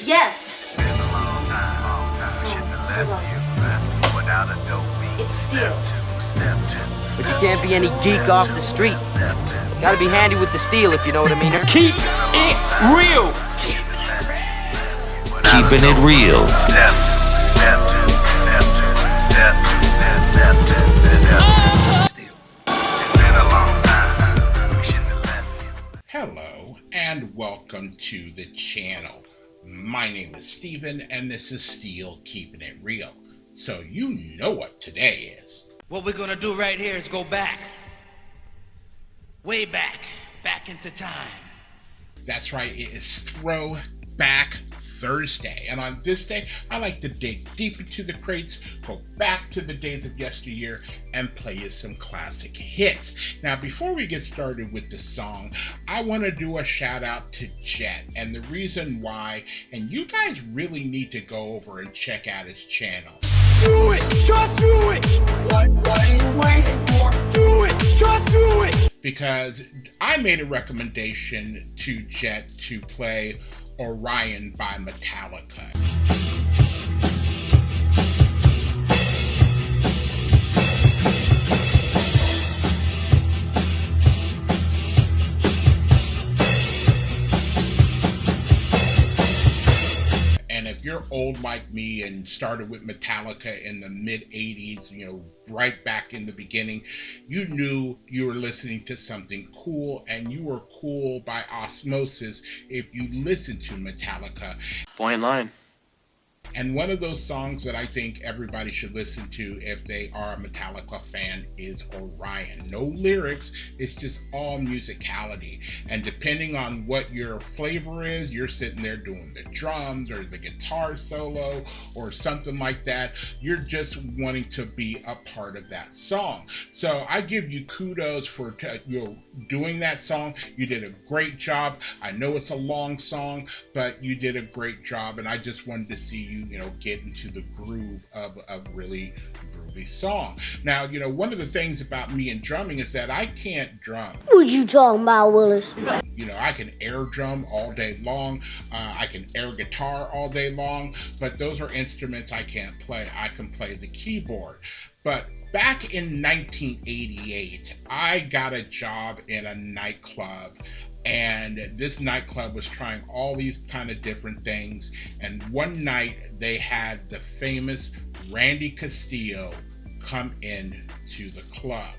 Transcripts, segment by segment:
Yes. Been a long time. Shouldn't have left you without a Dovey. It's Steel. But you can't be any geek off the street. Gotta be handy with the steel, if you know what I mean. Keep it real. Keeping it real. Hello and welcome to the channel. My name is Steven and this is Steel Keeping It Real. So you know what today is. What we're gonna do right here is go back. Way back into time. That's right, it is Throwback Thursday. And on this day, I like to dig deep into the crates, go back to the days of yesteryear, and play you some classic hits. Now, before we get started with the song, I want to do a shout out to Jet. And the reason why, and you guys really need to go over and check out his channel. Do it. Just do it. What are you waiting for? Do it. Just do it. Because I made a recommendation to Jet to play Orion by Metallica. And if you're old like me and started with Metallica in the mid 80s, you know, right back in the beginning, you knew you were listening to something cool, and you were cool by osmosis if you listened to Metallica. Boy in line. And one of those songs that I think everybody should listen to if they are a Metallica fan is Orion. No lyrics, it's just all musicality. And depending on what your flavor is, you're sitting there doing the drums or the guitar solo or something like that. You're just wanting to be a part of that song. So I give you kudos for doing that song. You did a great job. I know it's a long song, but you did a great job. And I just wanted to see you get into the groove of a really groovy song. Now, one of the things about me and drumming is that I can't drum. What you talking about, Willis? I can air drum all day long. I can air guitar all day long, but those are instruments I can't play. I can play the keyboard. But back in 1988, I got a job in a nightclub. And this nightclub was trying all these kind of different things. And one night they had the famous Randy Castillo come in to the club.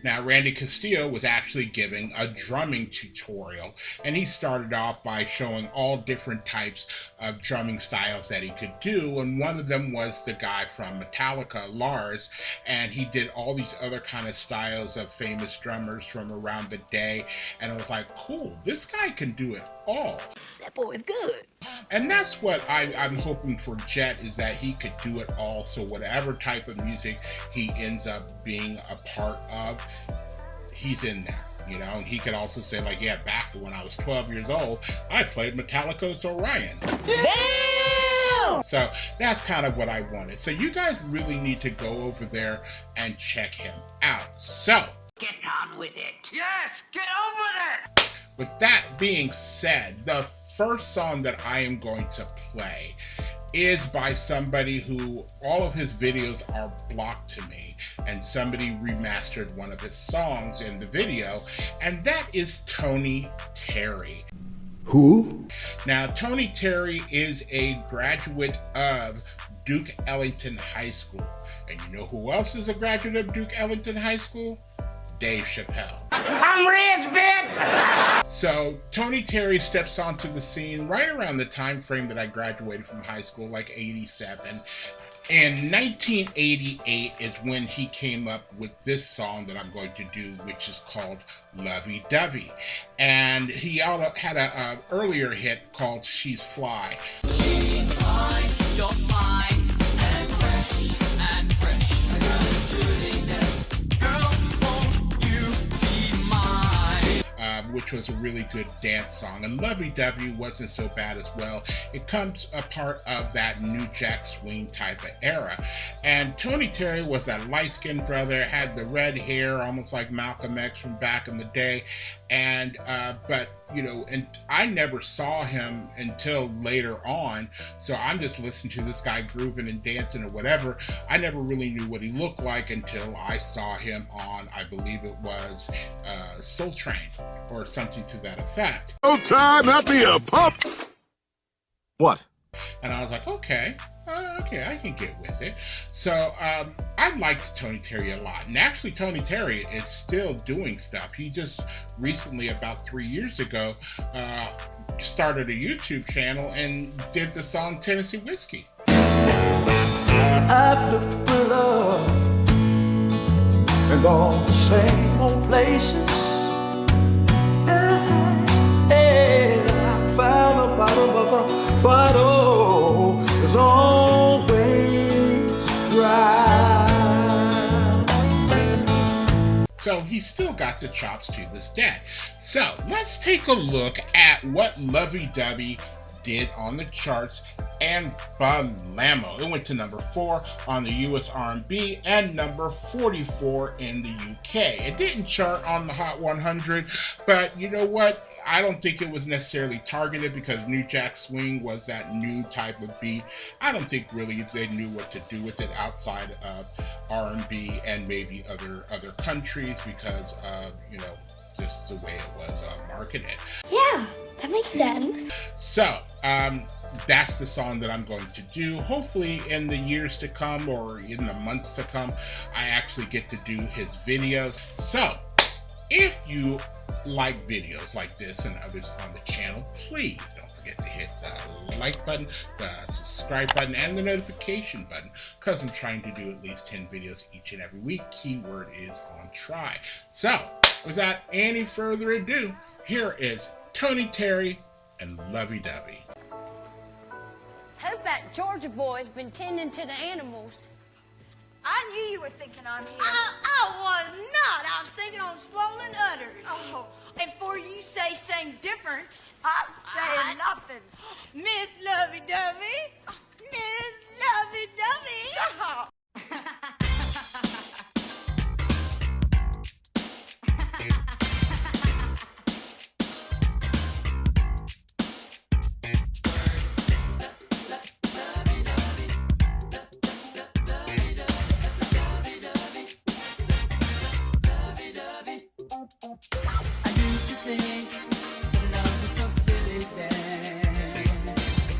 Now, Randy Castillo was actually giving a drumming tutorial, and he started off by showing all different types of drumming styles that he could do, and one of them was the guy from Metallica, Lars, and he did all these other kind of styles of famous drummers from around the day, and it was like, cool, this guy can do it all. That boy is good. And that's what I'm hoping for Jet, is that he could do it all. So whatever type of music he ends up being a part of, he's in there, and he could also say, like, yeah, back when I was 12 years old, I played Metallica's Orion. Damn! So that's kind of what I wanted. So you guys really need to go over there and check him out. So Get on with it. Yes, get on with it. with that being said, the first song that I am going to play is by somebody who all of his videos are blocked to me, and somebody remastered one of his songs in the video, and that is Tony Terry. Who? Now, Tony Terry is a graduate of Duke Ellington High School. And you know who else is a graduate of Duke Ellington High School? Dave Chappelle. I'm rich, bitch! So Tony Terry steps onto the scene right around the time frame that I graduated from high school, like 87. And 1988 is when he came up with this song that I'm going to do, which is called Lovey, Dovey. And he had an earlier hit called She's Fly. She's fine, you're fine, and fresh, and fresh. The girl is truly dead. Girl, won't you be mine? which was a really good dance song. And Lovey Dovey wasn't so bad as well. It comes a part of that New Jack Swing type of era. And Tony Terry was a light-skinned brother, had the red hair, almost like Malcolm X from back in the day. And but you know, and I never saw him until later on, so I'm just listening to this guy grooving and dancing or whatever. I never really knew what he looked like until I saw him on, I believe it was Soul Train or something to that effect. No time, not the pup. What? And I was like, okay, I can get with it. So I liked Tony Terry a lot. And actually, Tony Terry is still doing stuff. He just recently, about 3 years ago, started a YouTube channel and did the song Tennessee Whiskey. I've looked for love in all the same old places. And I found the bottom of a bottle is always dry. So he's still got the chops to this day. So let's take a look at what Lovey Dovey did on the charts and Balamo. It went to number 4 on the US R&B and number 44 in the UK. It didn't chart on the Hot 100, but you know what? I don't think it was necessarily targeted because New Jack Swing was that new type of beat. I don't think really they knew what to do with it outside of R&B and maybe other countries because of, you know, just the way it was marketed. Yeah, that makes sense. So, that's the song that I'm going to do. Hopefully in the years to come or in the months to come, I actually get to do his videos. So, if you like videos like this and others on the channel, please don't forget to hit the like button, the subscribe button, and the notification button, because I'm trying to do at least 10 videos each and every week. Keyword is on try. So, without any further ado, here is Tony Terry and Lovey Dovey. Hope that Georgia boy's been tending to the animals. I knew you were thinking on him. I was not. I was thinking on swollen udders. Oh, and for you say same difference, I'm saying nothing. Miss Lovey Dovey. Miss Lovey Dovey. I used to think that love was so silly then.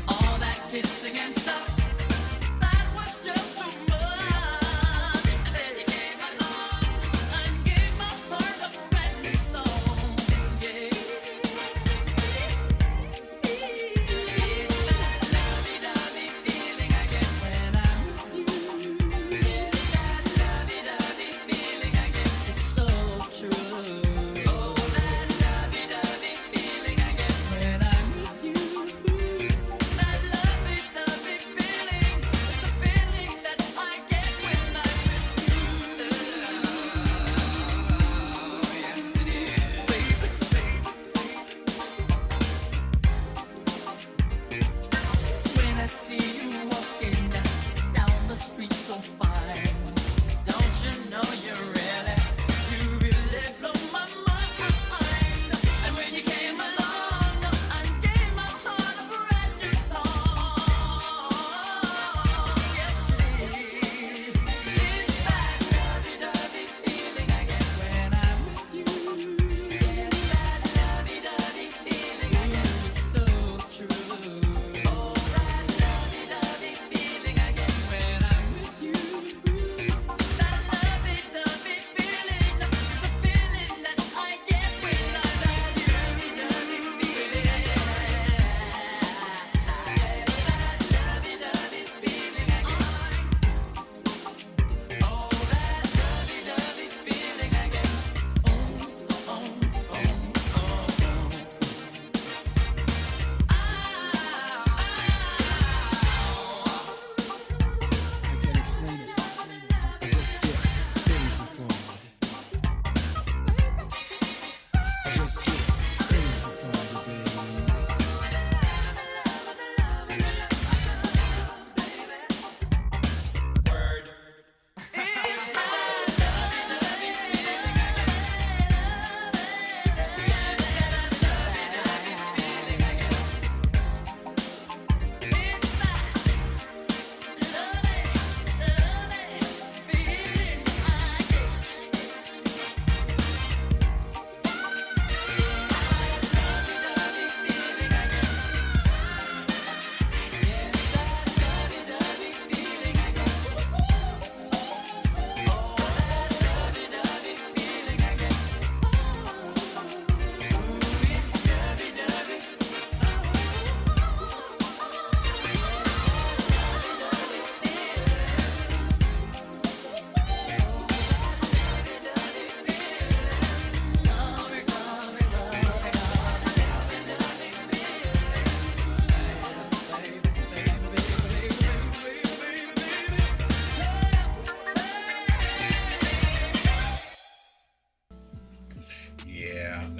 All that kissing and stuff, that was just too much. And then you came along and gave my heart a brand new song. Yeah. It's that lovey-dovey feeling I get when I'm with you. It's that lovey-dovey feeling I get, it's so true. I see you walking down the street so fine. Don't you know you really blow my mind. And when you came along and gave my heart a brand new song, yes it is. It's that lovey-dovey feeling I get when I'm with you. Yes, that lovey-dovey feeling I get, it's so true. Oh, that lovey-dovey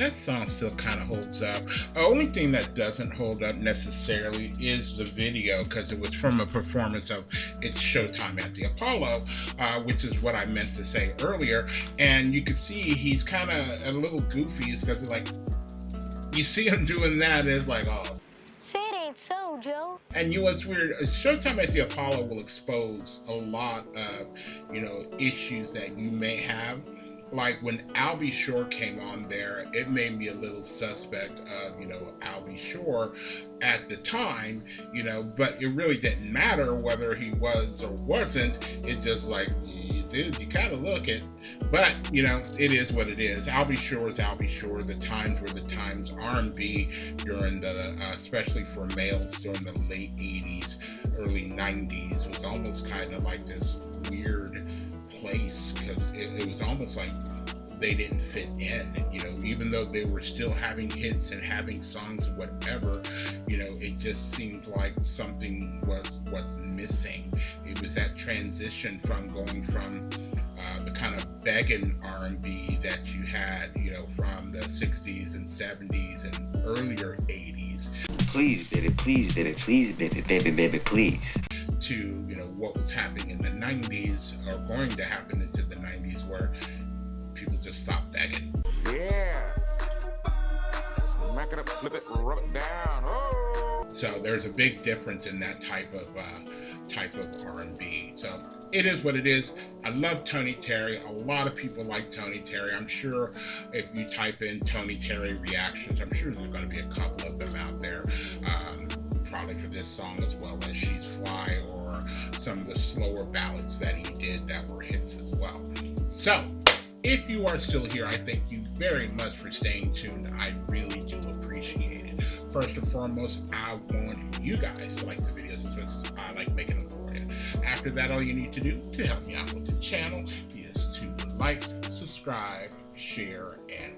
that song still kind of holds up. The only thing that doesn't hold up necessarily is the video, because it was from a performance of It's Showtime at the Apollo, which is what I meant to say earlier. And you can see he's kind of a little goofy, because like you see him doing that, and it's like, oh. Say it ain't so, Joe. And you know what's weird? Showtime at the Apollo will expose a lot of, issues that you may have. Like when Albie Shore came on there, it made me a little suspect of, Albie Shore at the time, but it really didn't matter whether he was or wasn't. It's just like, dude, you kind of look it. But, it is what it is. Albie Shore is Albie Shore. The times were the times. R&B during the, especially for males during the late 80s, early 90s, was almost kind of like this weird place, because it was almost like they didn't fit in, even though they were still having hits and having songs, whatever, it just seemed like something was missing. It was that transition from going from the kind of begging R&B that you had, from the 60s and 70s and earlier 80s. Please, baby, please, baby, please, baby, baby, baby, please. To, what was happening in the 90s, or going to happen into the 90s, where people just stopped begging. Yeah. Smack it up, flip it, rub it down. Oh. So there's a big difference in that type of R&B. So it is what it is. I love Tony Terry. A lot of people like Tony Terry. I'm sure if you type in Tony Terry reactions, I'm sure there's going to be a couple of them out there. Probably for this song, as well as She's Fly, or some of the slower ballads that he did that were hits as well. So if you are still here, I thank you very much for staying tuned. I really do appreciate it. First and foremost, I want you guys to like the videos as much as I like making them for you. After that, all you need to do to help me out with the channel is to like, subscribe, share, and